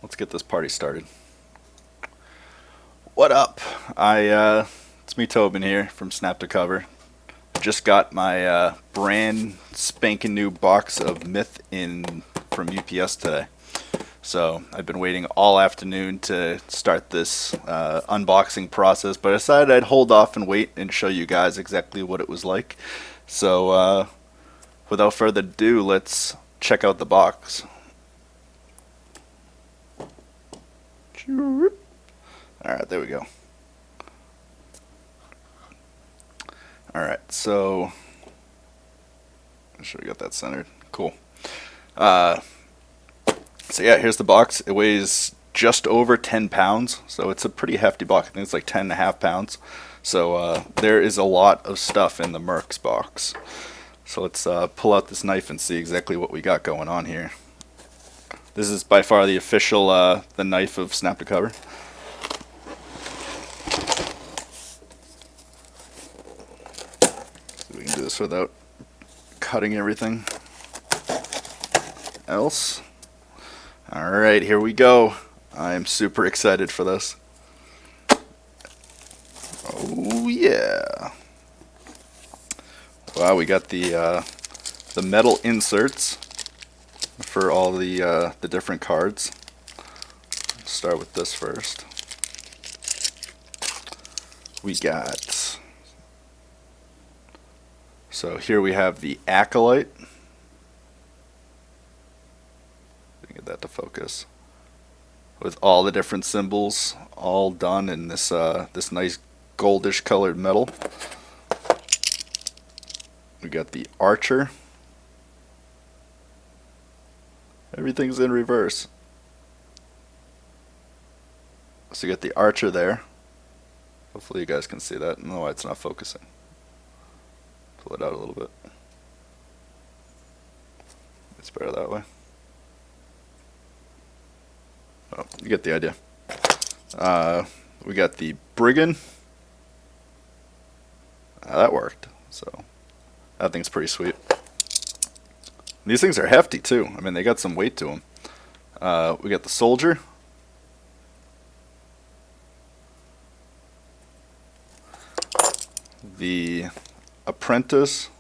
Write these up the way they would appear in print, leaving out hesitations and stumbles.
let's get this party started. What up? It's me, Tobin here from Snap to Cover. Just got my brand spanking new box of Myth in from UPS today. So I've been waiting all afternoon to start this unboxing process, but I decided I'd hold off and wait and show you guys exactly what it was like. So without further ado, let's check out the box. Alright, there we go. Alright, so make sure we got that centered. Cool. So yeah, here's the box. It weighs just over 10 pounds, so it's a pretty hefty box. I think it's like 10 and a half pounds. So there is a lot of stuff in the Mercs box. So let's pull out this knife and see exactly what we got going on here. This is by far the official the knife of Snap to Cover. So we can do this without cutting everything else. Alright, here we go. I am super excited for this. Oh yeah. Wow, we got the metal inserts for all the different cards. Let's start with this first. We got, so here we have the Acolyte. Get that to focus. With all the different symbols all done in this this nice goldish colored metal. We got the Archer. Everything's in reverse. So you got the Archer there. Hopefully you guys can see that. No, it's not focusing. Pull it out a little bit. It's better that way. Oh, you get the idea. We got the Brigand. That worked. So that thing's pretty sweet. These things are hefty too. I mean, they got some weight to them. We got the Soldier. The Apprentice.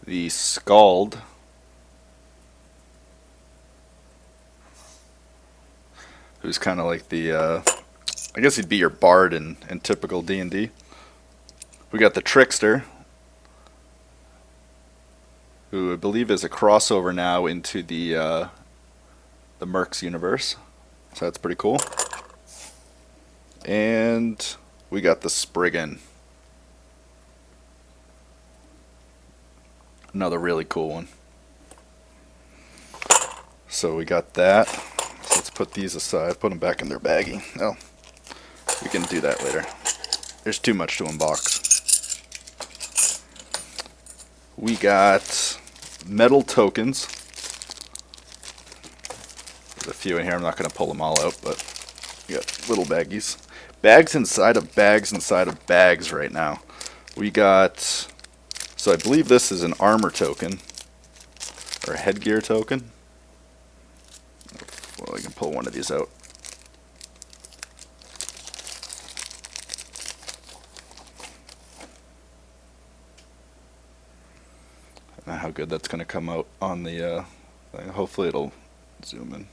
The Scald. Who's kind of like the, I guess he'd be your bard in typical D&D. We got the Trickster, who I believe is a crossover now into the Mercs universe. So that's pretty cool. And we got the Spriggan. Another really cool one. So we got that. So let's put these aside, put them back in their baggie. Oh, we can do that later. There's too much to unbox. We got metal tokens. There's a few in here. I'm not going to pull them all out, but we got little baggies. Bags inside of bags inside of bags right now. We got, so I believe this is an armor token, or a headgear token. Well, I can pull one of these out. I don't know how good that's going to come out on the thing. Hopefully it'll zoom in.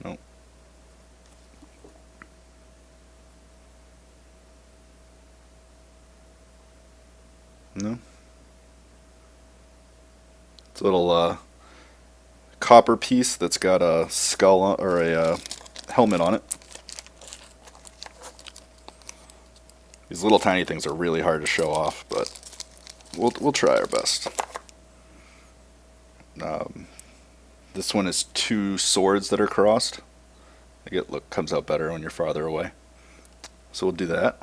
Nope. No. It's a little copper piece that's got a skull on, or a helmet on it. These little tiny things are really hard to show off, but we'll try our best. This one is two swords that are crossed. I think it comes out better when you're farther away. So we'll do that.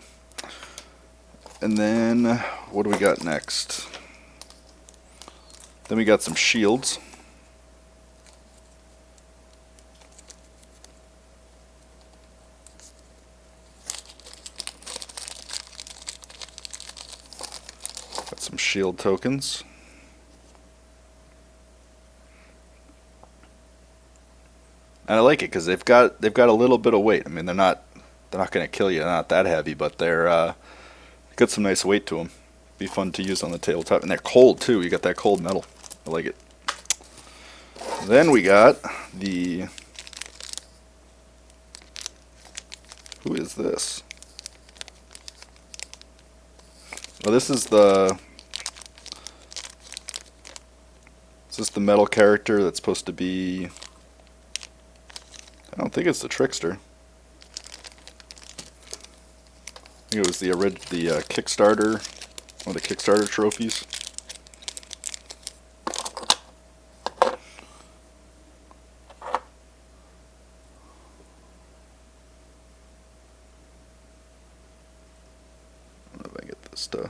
And then what do we got next? Then we got some shields. Got some shield tokens. And I like it because they've got a little bit of weight. I mean, they're not going to kill you. They're not that heavy, but they're got some nice weight to them. Be fun to use on the tabletop, and they're cold too. You got that cold metal. I like it. Then we got the. Who is this? Well, this is the. Is this the metal character that's supposed to be? I don't think it's the trickster. I think it was the Kickstarter, one of the Kickstarter trophies. I don't know if I can get this to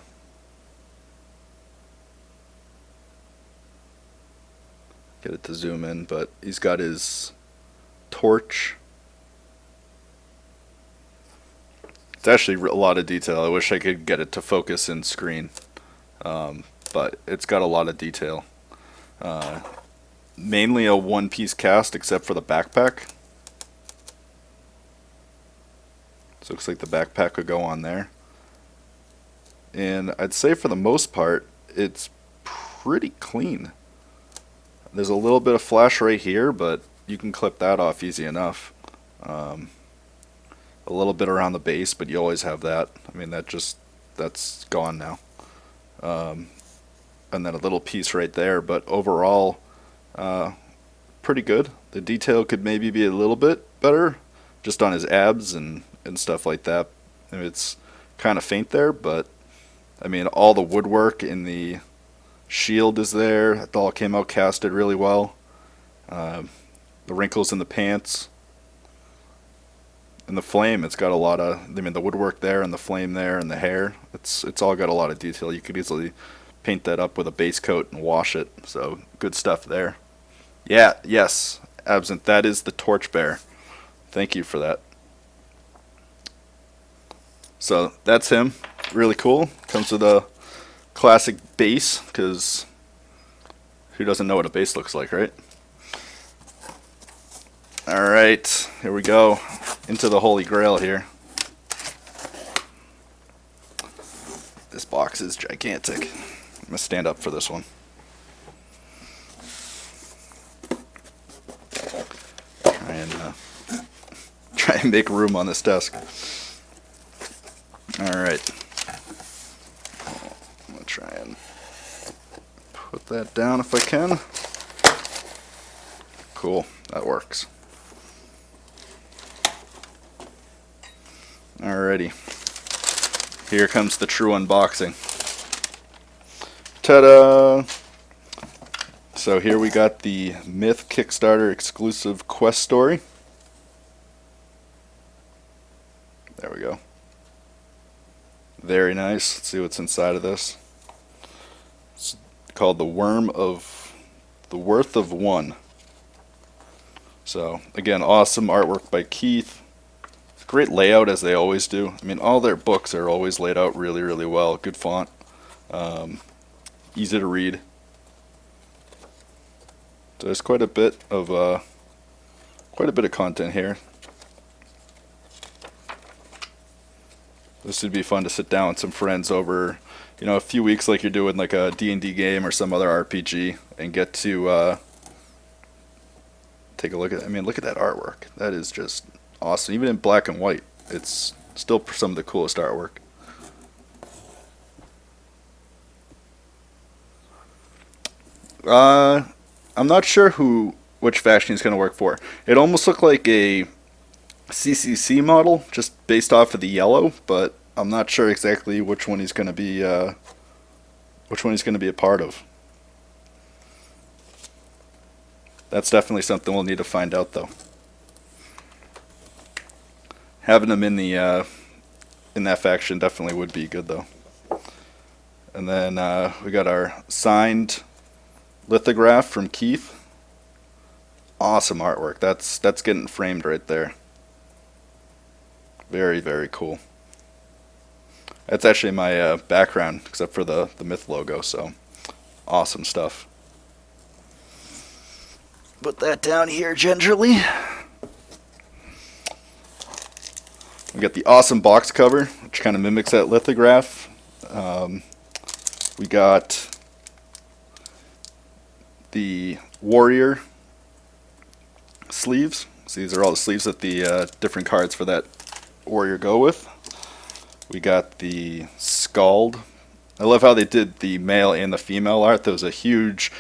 get it to zoom in, but he's got his torch. It's actually a lot of detail. I wish I could get it to focus in screen, but it's got a lot of detail. Mainly a one-piece cast except for the backpack. So it looks like the backpack could go on there. And I'd say for the most part, it's pretty clean. There's a little bit of flash right here, but you can clip that off easy enough. A little bit around the base, but you always have that. I mean, that's gone now. And then a little piece right there, but overall, pretty good. The detail could maybe be a little bit better, just on his abs and stuff like that. I mean, it's kind of faint there, but I mean, all the woodwork in the shield is there. It all came out casted really well. The wrinkles in the pants. And the flame, it's got a lot of, I mean, the woodwork there and the flame there and the hair, it's all got a lot of detail. You could easily paint that up with a base coat and wash it. So good stuff there. Yeah, yes, Absinthe, that is the Torchbearer. Thank you for that. So that's him. Really cool. Comes with a classic base, because who doesn't know what a base looks like, right? Alright, here we go. Into the Holy Grail here. This box is gigantic. I'm going to stand up for this one. Try and make room on this desk. Alright. I'm going to try and put that down if I can. Cool, that works. Alrighty. Here comes the true unboxing. Ta-da! So here we got the Myth Kickstarter exclusive quest story. There we go. Very nice. Let's see what's inside of this. It's called The Worth of One. So, again, awesome artwork by Keith. Great layout, as they always do. I mean, all their books are always laid out really, really well. Good font. Easy to read. So there's quite a bit of content here. This would be fun to sit down with some friends over, a few weeks, like you're doing like a D&D game or some other RPG, and get to take a look at. I mean, look at that artwork. That is just awesome. Even in black and white, it's still some of the coolest artwork. I'm not sure which faction he's going to work for. It almost looked like a CCC model, just based off of the yellow, but I'm not sure exactly which one he's going to be a part of. That's definitely something we'll need to find out, though. Having him in that faction definitely would be good, though. And then we got our signed lithograph from Keith. Awesome artwork. That's getting framed right there. Very, very cool. That's actually my background, except for the Myth logo, so awesome stuff. Put that down here gingerly. We got the awesome box cover, which kind of mimics that lithograph. We got the Warrior sleeves. So these are all the sleeves that the different cards for that Warrior go with. We got the Scald. I love how they did the male and the female art. There was a huge,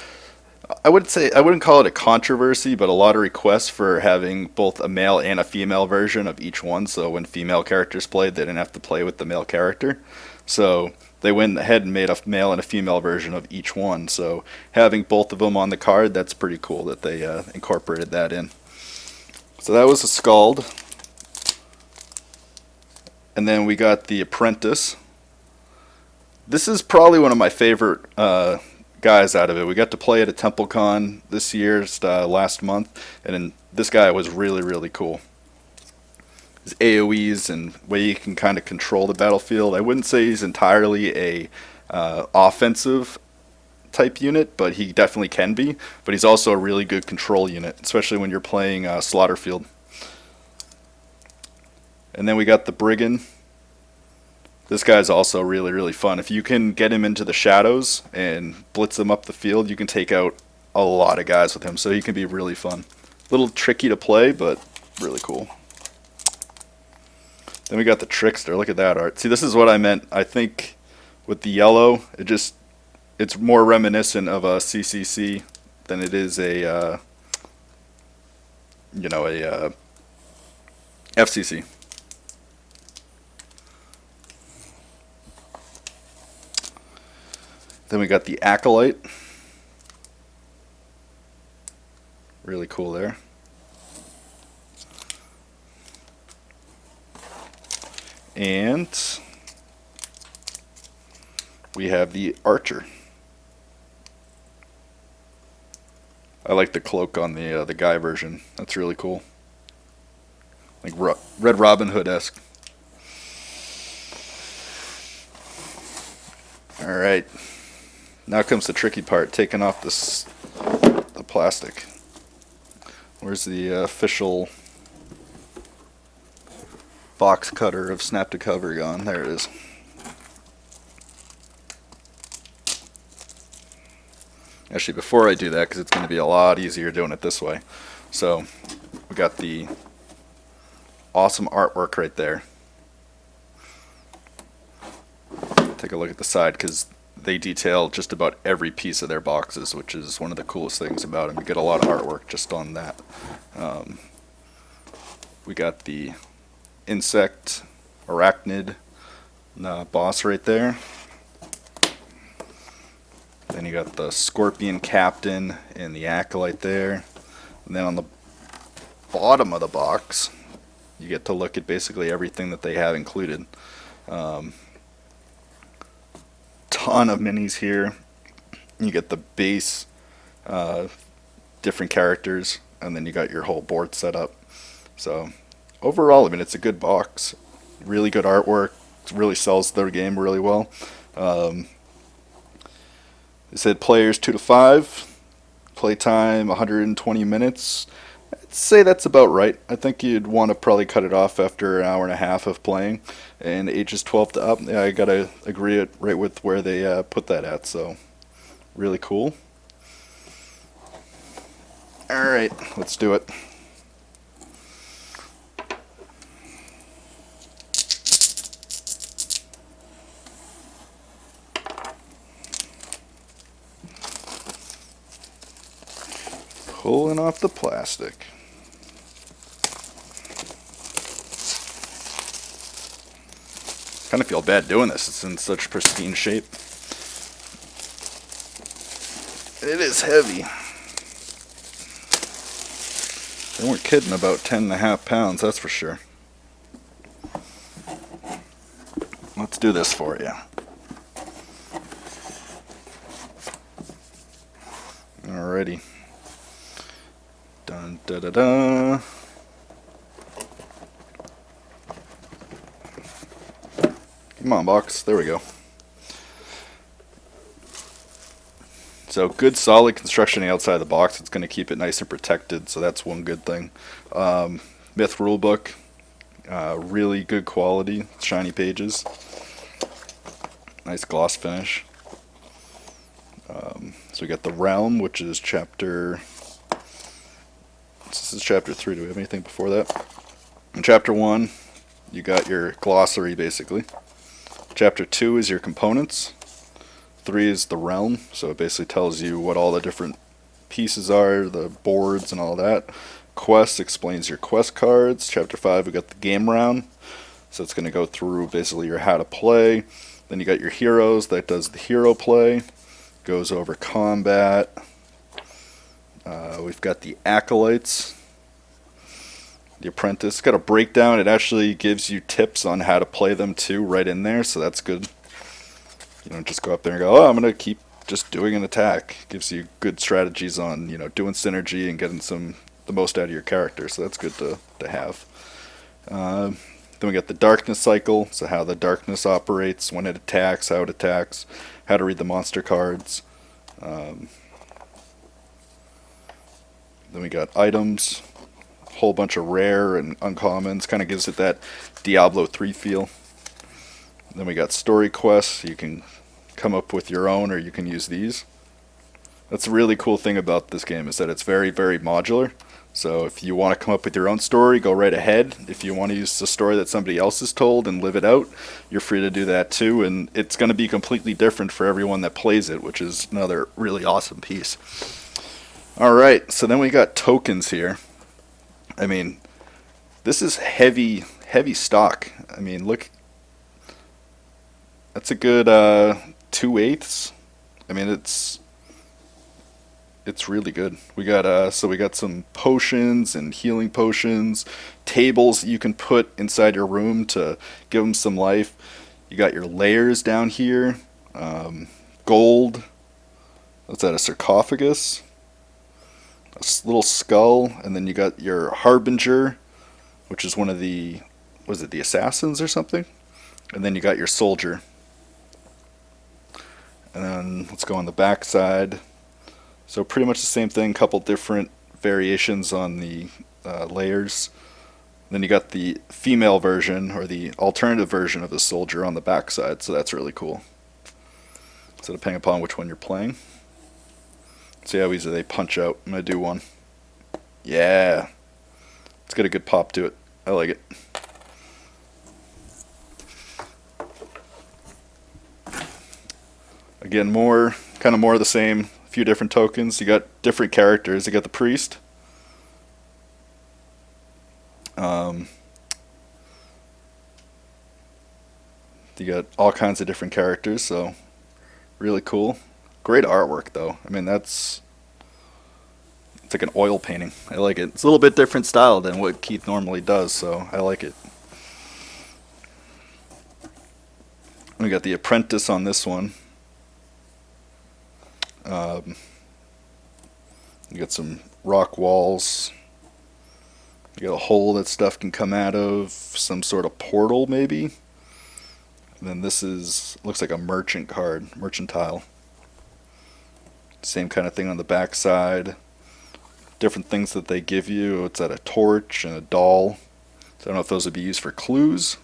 I wouldn't call it a controversy, but a lot of requests for having both a male and a female version of each one. So when female characters played, they didn't have to play with the male character. So they went ahead and made a male and a female version of each one. So having both of them on the card, that's pretty cool that they incorporated that in. So that was a Scald. And then we got the Apprentice. This is probably one of my favorite guys out of it. We got to play at a TempleCon this year, last month, and this guy was really, really cool. His AoEs and way you can kind of control the battlefield. I wouldn't say he's entirely a offensive type unit, but he definitely can be. But he's also a really good control unit, especially when you're playing Slaughterfield. And then we got the Brigand. This guy's also really, really fun. If you can get him into the shadows and blitz him up the field, you can take out a lot of guys with him. So he can be really fun. A little tricky to play, but really cool. Then we got the Trickster. Look at that art. See, this is what I meant. I think with the yellow, it's more reminiscent of a CCC than it is a FCC. Then we got the Acolyte. Really cool there. And we have the Archer. I like the cloak on the guy version. That's really cool. Like Red Robin Hood-esque. All right. Now comes the tricky part, taking off the plastic. Where's the official box cutter of Snap to Cover gone? There it is. Actually, before I do that, because it's going to be a lot easier doing it this way. So, we got the awesome artwork right there. Take a look at the side, because they detail just about every piece of their boxes, which is one of the coolest things about them. You get a lot of artwork just on that. We got the insect Arachnid boss right there. Then you got the Scorpion Captain and the Acolyte there. And then on the bottom of the box, you get to look at basically everything that they have included. Ton of minis here. You get the base, different characters, and then you got your whole board set up. So overall, I mean, it's a good box. Really good artwork. It really sells their game really well. They said players 2 to 5, playtime 120 minutes. I'd say that's about right. I think you'd want to probably cut it off after an hour and a half of playing. And ages 12 to up, yeah, I gotta agree it right with where they put that at. So really cool. All right, let's do it. Pulling off the plastic. Kind of feel bad doing this. It's in such pristine shape. It is heavy. They weren't kidding about 10.5 pounds, that's for sure. Let's do this for you. Alrighty. Dun da da da. Come on, box. There we go. So good, solid construction outside the box. It's going to keep it nice and protected. So that's one good thing. Myth rulebook. Really good quality, shiny pages. Nice gloss finish. So we got the Realm, which is chapter... This is chapter 3. Do we have anything before that? In chapter 1, you got your glossary, basically. Chapter 2 is your components. 3 is the Realm, so it basically tells you what all the different pieces are, the boards and all that. Quest explains your quest cards. Chapter 5, we got the game round, so it's going to go through basically your how to play. Then you got your heroes, that does the hero play. Goes over combat. We've got the Acolytes. The Apprentice. Got a breakdown. It actually gives you tips on how to play them too right in there, so that's good. You don't just go up there and go, oh, I'm going to keep just doing an attack. It gives you good strategies on, doing synergy and getting the most out of your character, so that's good to have. Then we got the darkness cycle, so how the darkness operates, when it attacks, how it attacks, how to read the monster cards. Then we got items, a whole bunch of rare and uncommons, kind of gives it that Diablo 3 feel. Then we got story quests, you can come up with your own or you can use these. That's a really cool thing about this game, is that it's very, very modular. So if you want to come up with your own story, go right ahead. If you want to use the story that somebody else has told and live it out, you're free to do that too. And it's going to be completely different for everyone that plays it, which is another really awesome piece. Alright, so then we got tokens here. I mean, this is heavy stock. I mean, look. That's a good 2/8. I mean, it's really good. We got we got some potions and healing potions, tables you can put inside your room to give them some life. You got your layers down here, gold. What's that? A sarcophagus, a little skull, and then you got your harbinger, which is one of the, was it the assassins or something? And then you got your soldier. And then let's go on the back side. So pretty much the same thing, couple different variations on the layers. Then you got the female version, or the alternative version of the soldier on the back side, so that's really cool. So depending upon which one you're playing. See how easy they punch out. I'm going to do one. Yeah. It's got a good pop to it. I like it. Again, kind of more of the same. A few different tokens. You got different characters. You got the priest. You got all kinds of different characters, so really cool. Great artwork, though. I mean, it's like an oil painting. I like it. It's a little bit different style than what Keith normally does, so I like it. We got the Apprentice on this one. You got some rock walls. You got a hole that stuff can come out of. Some sort of portal, maybe. And then this looks like a merchant card, mercantile. Same kind of thing on the back side. Different things that they give you. It's at a torch and a doll. So I don't know if those would be used for clues.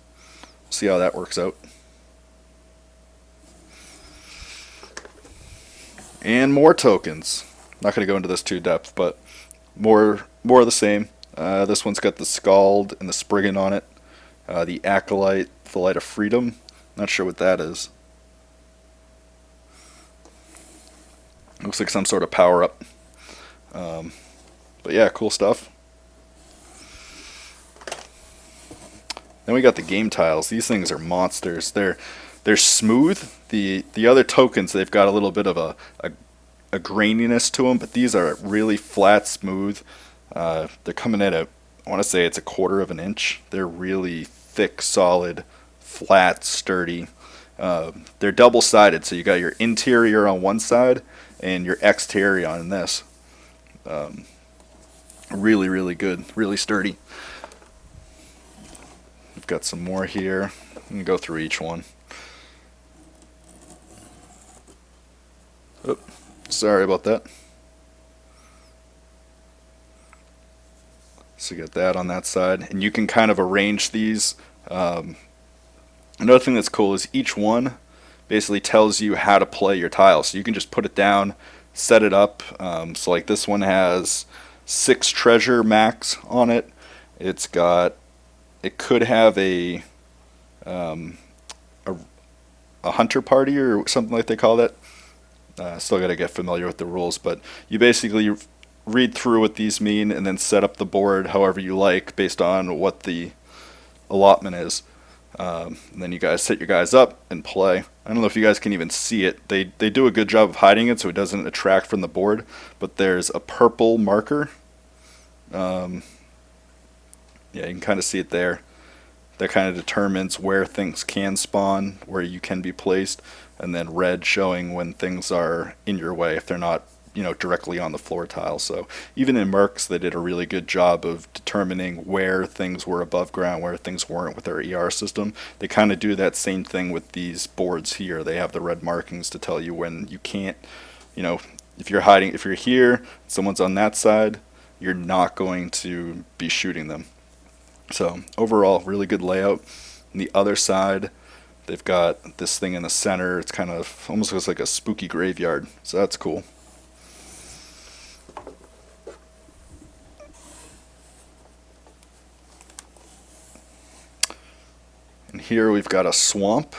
See how that works out. And more tokens. Not going to go into this too depth, but more of the same. This one's got the Scald and the Spriggan on it. The Acolyte, the Light of Freedom. Not sure what that is. Looks like some sort of power up. But yeah, cool stuff. Then we got the game tiles. These things are monsters. They're smooth. The other tokens, they've got a little bit of a graininess to them, but these are really flat, smooth. They're coming at I want to say it's 1/4 of an inch. They're really thick, solid, flat, sturdy. They're double-sided, so you got your interior on one side and your exterior on this. Really, really good, really sturdy. We've got some more here. I'm going to go through each one. Oh, sorry about that. So you got that on that side, and you can kind of arrange these. Another thing that's cool is each one basically tells you how to play your tile. So you can just put it down, set it up. So like this one has 6 treasure max on it. It could have um, a hunter party or something like they call that. Still got to get familiar with the rules, but you basically read through what these mean and then set up the board however you like based on what the allotment is. And then you guys set your guys up and play. I don't know if you guys can even see it. They do a good job of hiding it so it doesn't attract from the board, but there's a purple marker. Yeah, you can kind of see it there. That kind of determines where things can spawn, where you can be placed, and then red showing when things are in your way if they're not, directly on the floor tile. So even in Mercs, they did a really good job of determining where things were above ground, where things weren't with their ER system. They kind of do that same thing with these boards here. They have the red markings to tell you when you can't, if you're here, someone's on that side, you're not going to be shooting them. So overall, really good layout. On the other side, they've got this thing in the center. It's kind of almost looks like a spooky graveyard. So that's cool. And here we've got a swamp.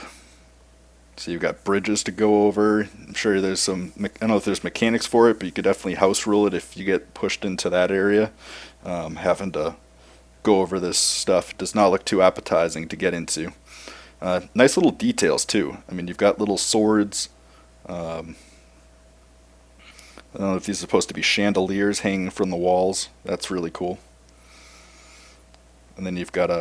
So you've got bridges to go over. I'm sure there's some, I don't know if there's mechanics for it, but you could definitely house rule it if you get pushed into that area. Having to go over this stuff does not look too appetizing to get into. Nice little details too. I mean, you've got little swords. I don't know if these are supposed to be chandeliers hanging from the walls. That's really cool. And then you've got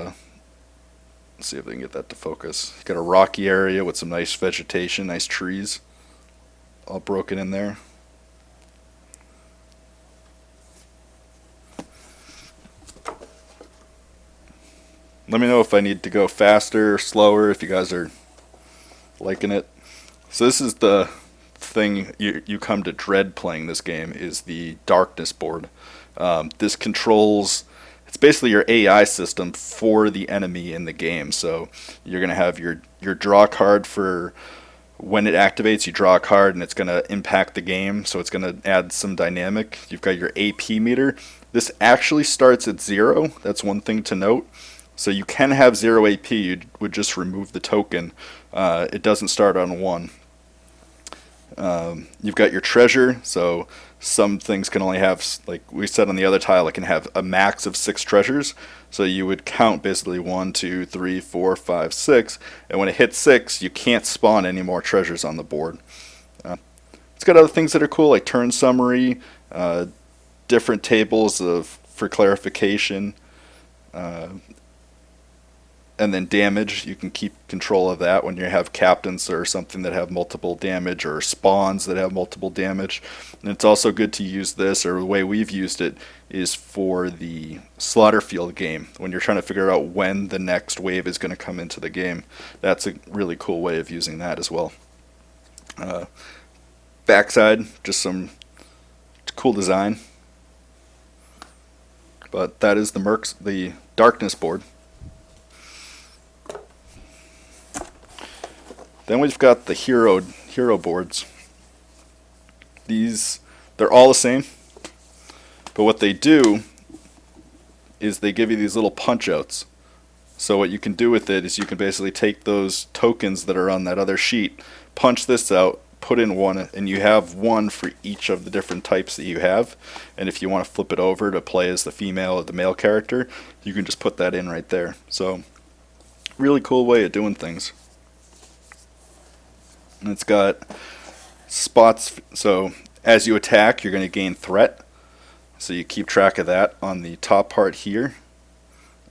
let's see if they can get that to focus. You've got a rocky area with some nice vegetation, nice trees, all broken in there. Let me know if I need to go faster or slower, if you guys are liking it. So this is the thing you come to dread playing this game, is the darkness board. This controls, it's basically your AI system for the enemy in the game. So you're going to have your draw card for when it activates. You draw a card and it's going to impact the game, so it's going to add some dynamic. You've got your AP meter. This actually starts at 0. That's one thing to note. So you can have 0 AP, you would just remove the token. It doesn't start on 1. You've got your treasure, so some things can only have, like we said on the other tile, it can have a max of 6 treasures. So you would count basically 1, 2, 3, 4, 5, 6, and when it hits 6, you can't spawn any more treasures on the board. It's got other things that are cool, like turn summary, different tables for clarification. And then damage, you can keep control of that when you have captains or something that have multiple damage, or spawns that have multiple damage. And it's also good to use this, or the way we've used it is for the Slaughterfield game, when you're trying to figure out when the next wave is going to come into the game. That's a really cool way of using that as well. Backside, just some cool design. But that is the darkness board. Then we've got the hero boards. They're all the same, but what they do is they give you these little punch outs. So what you can do with it is you can basically take those tokens that are on that other sheet, punch this out, put in one, and you have one for each of the different types that you have. And if you want to flip it over to play as the female or the male character, you can just put that in right there. So really cool way of doing things. And it's got spots, so as you attack, you're going to gain threat. So you keep track of that on the top part here.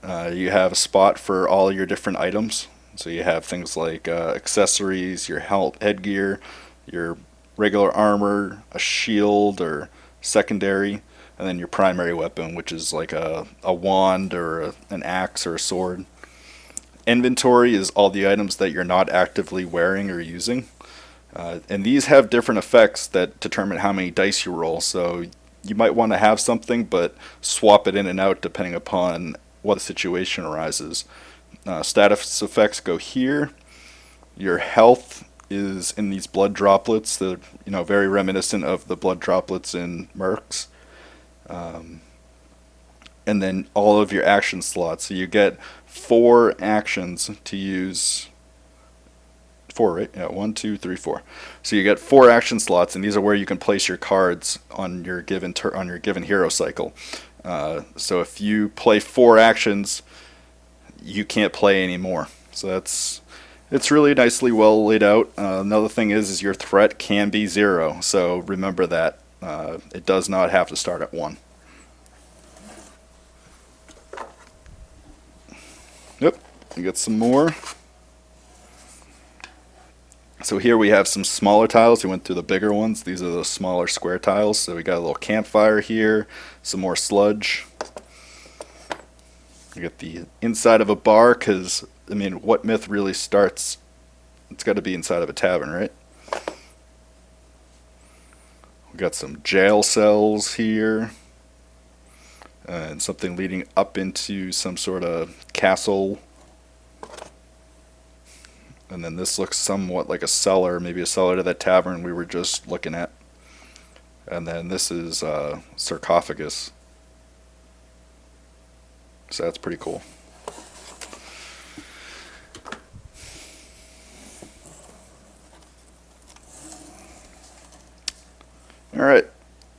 You have a spot for all your different items. So you have things like accessories, your headgear, your regular armor, a shield or secondary, and then your primary weapon, which is like a wand or an axe or a sword. Inventory is all the items that you're not actively wearing or using. And these have different effects that determine how many dice you roll. So you might want to have something, but swap it in and out depending upon what situation arises. Status effects go here. Your health is in these blood droplets. They're very reminiscent of the blood droplets in Mercs. And then all of your action slots. So you get 4 actions to use. 4, right? Yeah, 1, 2, 3, 4. So you get 4 action slots, and these are where you can place your cards on your given hero cycle. So if you play 4 actions, you can't play anymore. So it's really nicely well laid out. Another thing is your threat can be 0. So remember that it does not have to start at 1. Yep, we got some more. So here we have some smaller tiles. We went through the bigger ones. These are the smaller square tiles. So we got a little campfire here, some more sludge. We got the inside of a bar, because, I mean, what myth really starts? It's got to be inside of a tavern, right? We got some jail cells here. And something leading up into some sort of castle. And then this looks somewhat like a cellar, maybe a cellar to that tavern we were just looking at. And then this is sarcophagus. So that's pretty cool. Alright,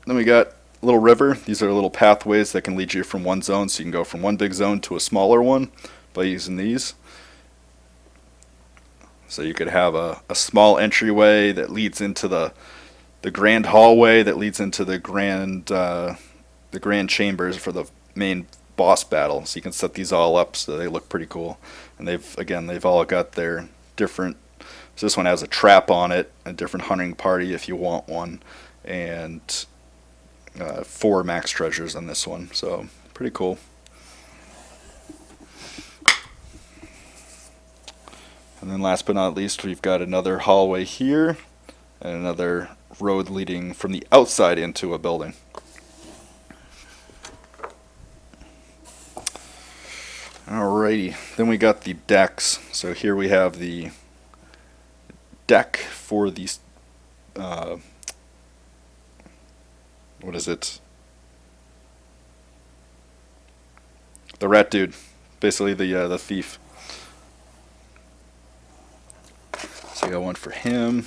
then we got a little river. These are little pathways that can lead you from one zone, so you can go from one big zone to a smaller one by using these. So you could have a small entryway that leads into the grand hallway that leads into the grand chambers for the main boss battle. So you can set these all up so they look pretty cool. And they've all got their different. So this one has a trap on it, a different hunting party if you want one, and 4 max treasures on this one. So pretty cool. And then last but not least, we've got another hallway here and another road leading from the outside into a building. Alrighty, then we got the decks. So here we have the deck for these, what is it? The rat dude, basically the thief. So you got one for him,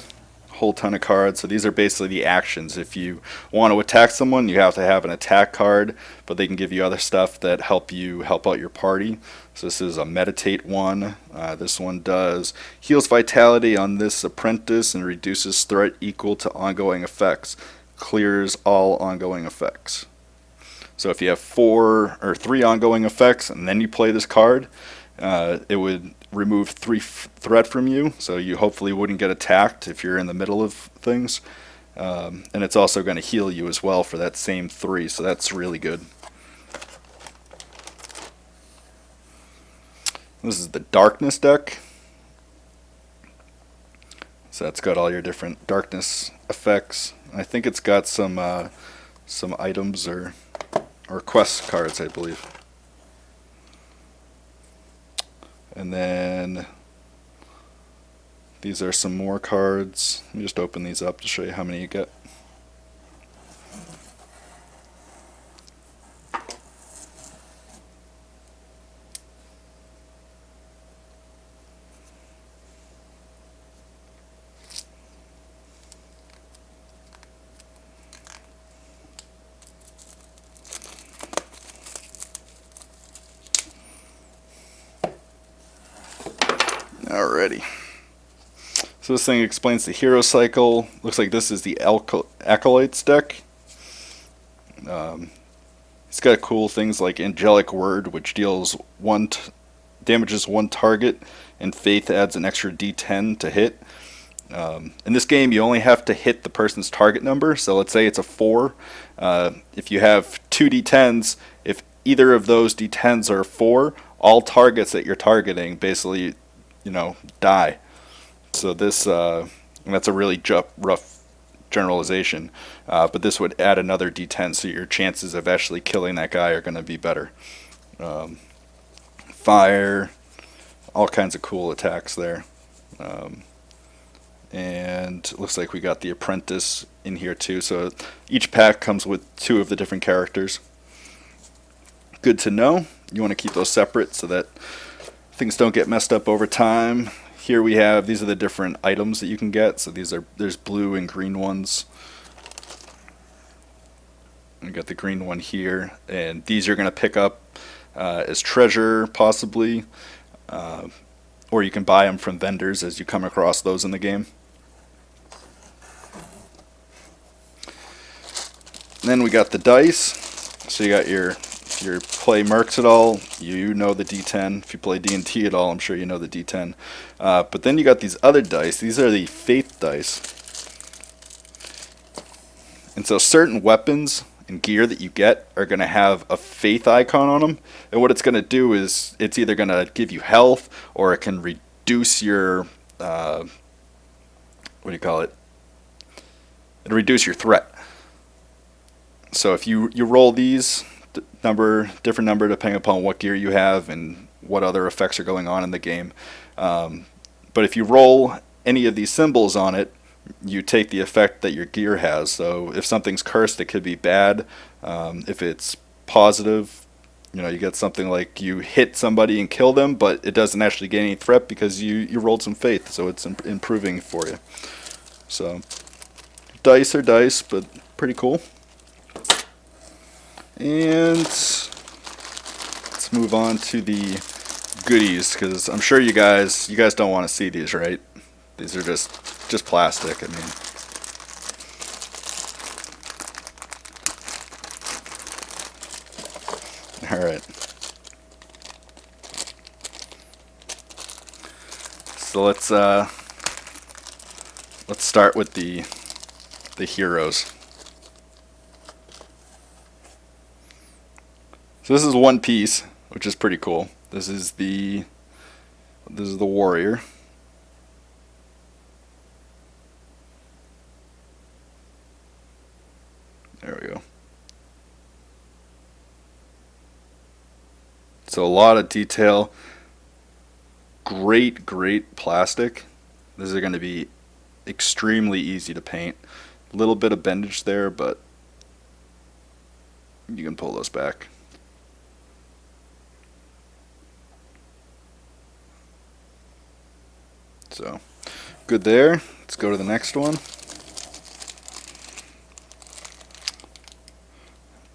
a whole ton of cards. So these are basically the actions. If you want to attack someone, you have to have an attack card, but they can give you other stuff that help out your party. So this is a meditate one. This one does heals vitality on this apprentice and reduces threat equal to ongoing effects. Clears all ongoing effects. So if you have 4 or 3 ongoing effects and then you play this card, it would remove 3 threat from you, so you hopefully wouldn't get attacked if you're in the middle of things. And it's also going to heal you as well for that same 3, so that's really good. This is the darkness deck. So that's got all your different darkness effects. I think it's got some items or quest cards, I believe. And then these are some more cards. Let me just open these up to show you how many you get. Alrighty. So this thing explains the hero cycle. Looks like this is the Acolytes deck. It's got cool things like Angelic Word, which deals damages 1 target, and Faith adds an extra D10 to hit. In this game, you only have to hit the person's target number. So let's say it's a 4. If you have 2 D10s, if either of those D10s are 4, all targets that you're targeting basically die. So this that's a really rough generalization, but this would add another D10, so your chances of actually killing that guy are going to be better. Fire, all kinds of cool attacks there. And it looks like we got the apprentice in here too, so each pack comes with 2 of the different characters. Good to know. You want to keep those separate so that things don't get messed up over time. Here we have, these are the different items that you can get. So there's blue and green ones. We got the green one here, and these you're going to pick up as treasure possibly, or you can buy them from vendors as you come across those in the game. And then we got the dice. So you got your, if you play Mercs at all, you know the D10. If you play D&T at all, I'm sure you know the D10. But then you got these other dice. These are the faith dice. And so certain weapons and gear that you get are going to have a faith icon on them. And what it's going to do is it's either going to give you health, or it can reduce your, what do you call it? It'll reduce your threat. So if you roll these different number depending upon what gear you have and what other effects are going on in the game. But if you roll any of these symbols on it, you take the effect that your gear has. So if something's cursed, it could be bad. If it's positive, you get something like you hit somebody and kill them, but it doesn't actually get any threat because you rolled some faith, so it's improving for you. So dice are dice, but pretty cool. And let's move on to the goodies, because I'm sure you guys don't want to see these, right? These are just plastic. I mean, all right. So let's start with the heroes. So this is one piece, which is pretty cool. This is the warrior. There we go. So a lot of detail. Great plastic. These are going to be extremely easy to paint. A little bit of bendage there, but you can pull those back. So, good there. Let's go to the next one.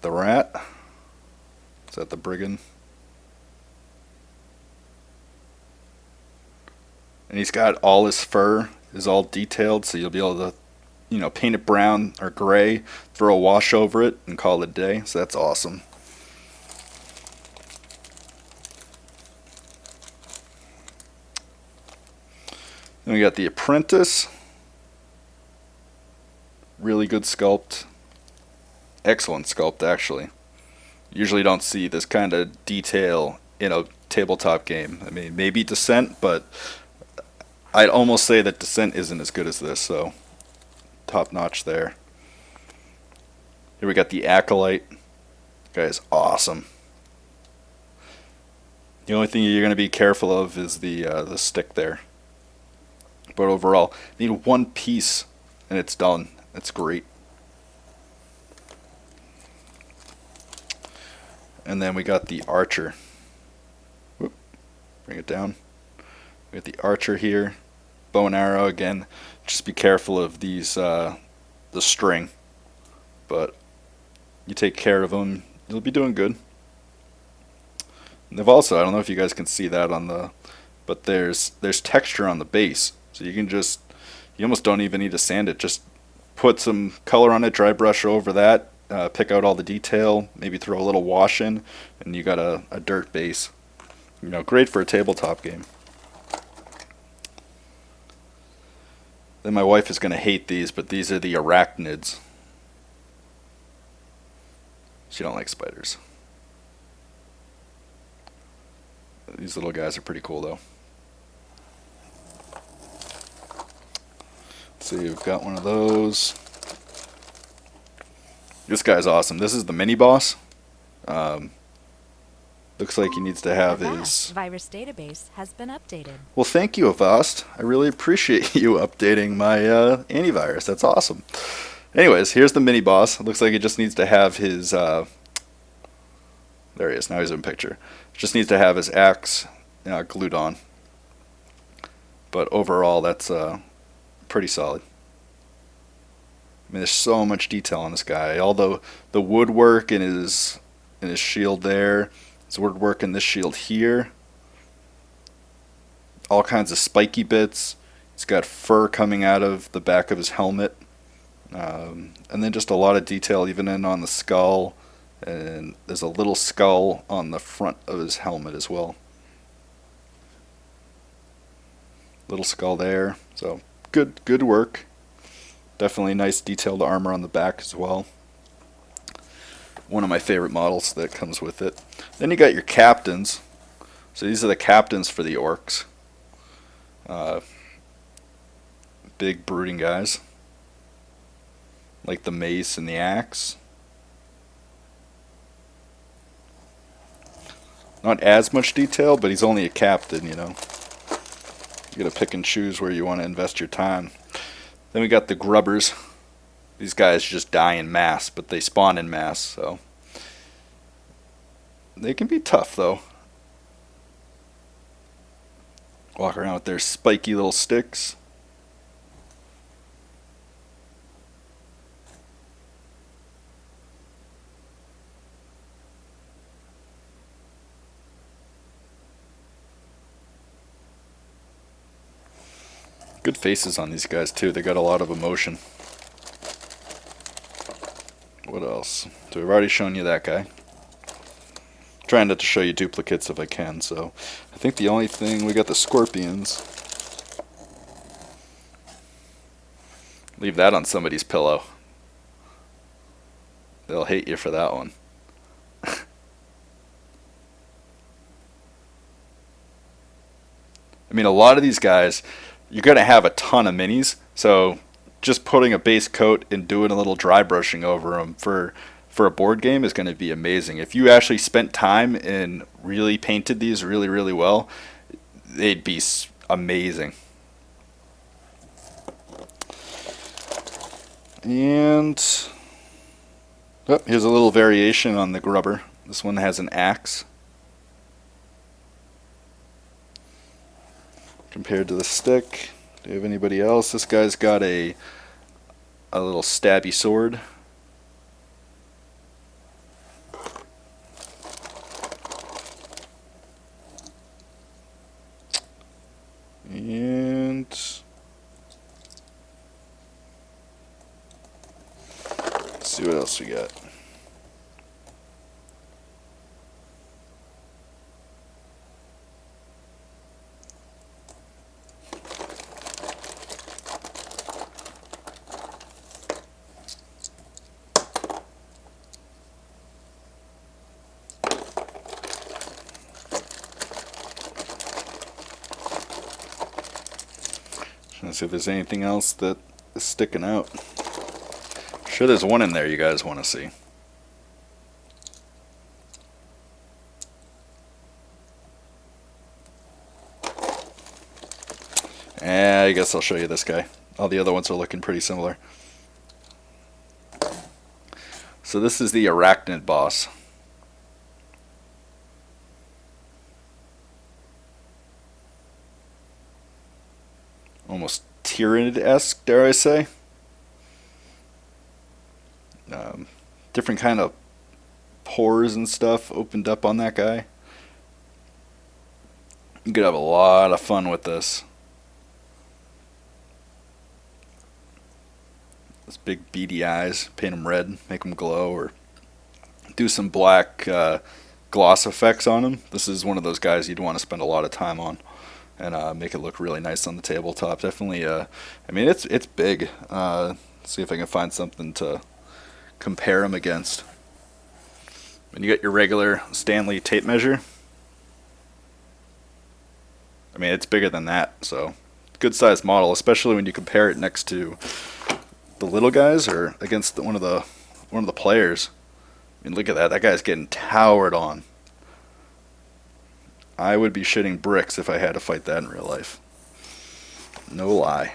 The rat. Is that the brigand? And he's got all his fur is all detailed, so you'll be able to, paint it brown or gray, throw a wash over it, and call it a day. So that's awesome. Then we got the apprentice. Really good sculpt. Excellent sculpt, actually. Usually don't see this kind of detail in a tabletop game. I mean, maybe Descent, but I'd almost say that Descent isn't as good as this, so top notch there. Here we got the Acolyte. Guy is awesome. The only thing you're going to be careful of is the stick there. But overall, you need one piece and it's done. That's great. And then we got the archer. Whoop, bring it down. We got the archer here. Bow and arrow again. Just be careful of these, the string. But you take care of them, you'll be doing good. And they've also, I don't know if you guys can see that on the, but there's texture on the base. So you can you almost don't even need to sand it. Just put some color on it, dry brush over that, pick out all the detail, maybe throw a little wash in, and you got a dirt base. Great for a tabletop game. Then my wife is going to hate these, but these are the Arachnids. She don't like spiders. These little guys are pretty cool though. So you've got one of those. This guy's awesome. This is the mini boss. Um, Looks like he needs to have his virus database has been updated. Well, thank you, Avast. I really appreciate you updating my antivirus. That's awesome. Anyways, here's the mini boss. It looks like he just needs to have his. There he is. Now he's in picture. Just needs to have his axe glued on. But overall, that's pretty solid. I mean, there's so much detail on this guy. All the woodwork in his shield there. His woodwork in this shield here. All kinds of spiky bits. He's got fur coming out of the back of his helmet. And then just a lot of detail even in on the skull. And there's a little skull on the front of his helmet as well. Little skull there. So good work. Definitely nice detailed armor on the back as well. One of my favorite models that comes with it. Then you got your captains. So these are the captains for the orcs. Big brooding guys. Like the mace and the axe. Not as much detail, but he's only a captain, you know. You gotta pick and choose where you want to invest your time. Then we got the grubbers. These guys just die in mass, but they spawn in mass, so they can be tough though. Walk around with their spiky little sticks. Good faces on these guys too. They got a lot of emotion. What else? So we've already shown you that guy. Trying not to show you duplicates if I can, so I think the only thing, we got the scorpions. Leave that on somebody's pillow. They'll hate you for that one. I mean, a lot of these guys, you're going to have a ton of minis, so just putting a base coat and doing a little dry brushing over them for a board game is going to be amazing. If you actually spent time and really painted these really, really well, they'd be amazing. And here's a little variation on the grubber. This one has an axe compared to the stick. Do you have anybody else? This guy's got a little stabby sword. And let's see what else we got. Let's see if there's anything else that is sticking out. Sure, there's one in there you guys want to see. I guess I'll show you this guy. All the other ones are looking pretty similar. So this is the Arachnid boss. Almost Tyranid-esque, dare I say. Different kind of pores and stuff opened up on that guy. You could have a lot of fun with this. Those big beady eyes, paint them red, make them glow, or do some black gloss effects on them. This is one of those guys you'd want to spend a lot of time on and make it look really nice on the tabletop. Definitely, I mean, it's big. See if I can find something to compare them against. When you got your regular Stanley tape measure, I mean, it's bigger than that, so good sized model, especially when you compare it next to the little guys or against one of the one of the players. I mean, look at that. That guy's getting towered on. I would be shitting bricks if I had to fight that in real life. No lie.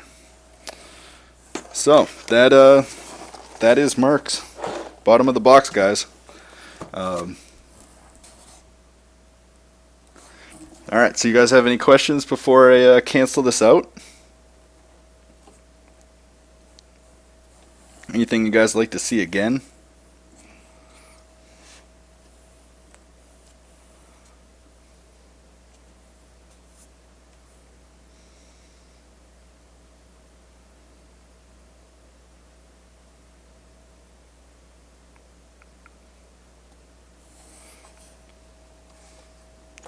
So that is Mercs. Bottom of the box, guys. All right. So you guys have any questions before I cancel this out? Anything you guys like to see again?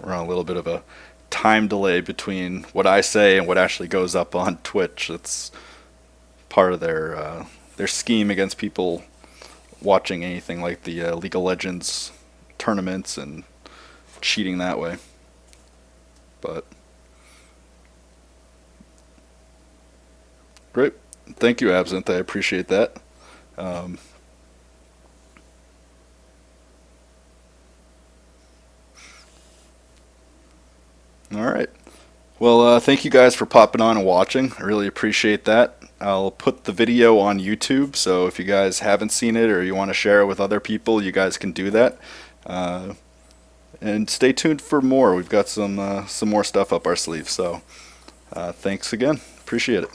We're on a little bit of a time delay between what I say and what actually goes up on Twitch. It's part of their scheme against people watching anything like the League of Legends tournaments and cheating that way. But great, thank you, Absinthe. I appreciate that. Um, all right. Well, thank you guys for popping on and watching. I really appreciate that. I'll put the video on YouTube, so if you guys haven't seen it or you want to share it with other people, you guys can do that. And stay tuned for more. We've got some more stuff up our sleeve. So thanks again. Appreciate it.